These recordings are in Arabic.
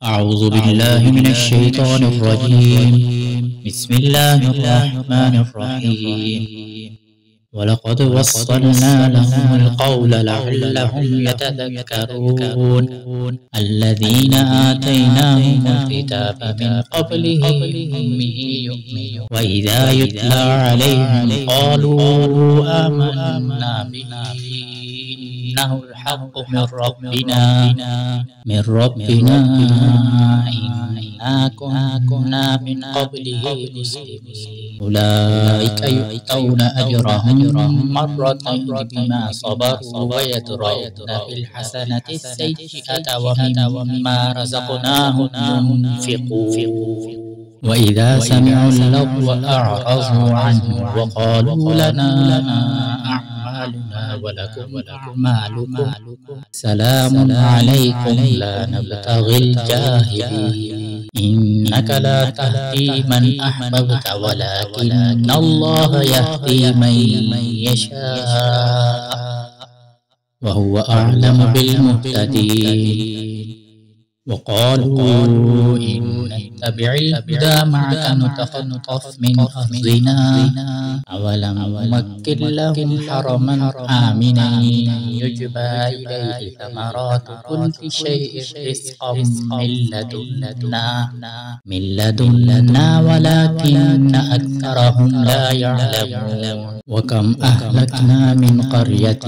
أعوذ بالله من الشيطان الرجيم. بسم الله الرحمن الرحيم. ولقد وصلنا لهم القول لعلهم يتذكرون. الذين آتيناهم الكتاب من قبله هم به يؤمنون وإذا يتلى عليهم قالوا آمنا به إنه الحق من ربنا إنا كنا من قبله مسلمين. أولئك يؤتون أجرهم مرتين بما صبروا ويدرؤون بالحسنة السيئة ومما رزقناهم ينفقون. وإذا سمعوا اللغو أعرضوا عنه وقالوا لنا أعمالنا ولكم أعمالكم سلام عليكم لا نبتغي الجاهلين. إنك لا تهدي من أحببت ولكن الله يهدي من يشاء وهو أعلم بالمهتدين. وقالوا إن نتبع الهدى معك نتخطف من أرضنا أولم نمكن لهم حرما آمنا يجبى إليه ثمرات كل شيء رزقا من لدنا ولكن أكثرهم لا يعلمون. وكم أهلكنا من قرية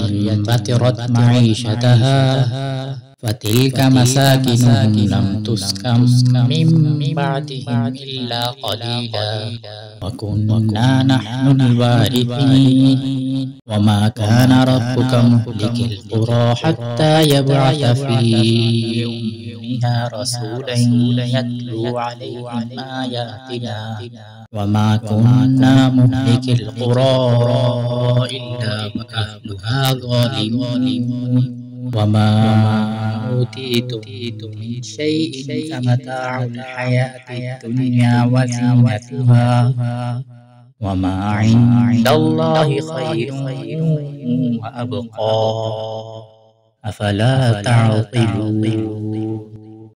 بطرت معيشتها فتلك مساكنهم لم تسكن من بعدهم إلا قليلا وكنا نحن الوارثين. وما كان ربك مهلك القرى حتى يبعث في أمها رسولا يتلو عليهم آياتنا وما كنا مهلك القرى إلا وأهلها ظالمون. وما أوتيتم من شيء فمتاع الحياة الدنيا وزينتها وما عند الله خير وأبقى أفلا تعقلون.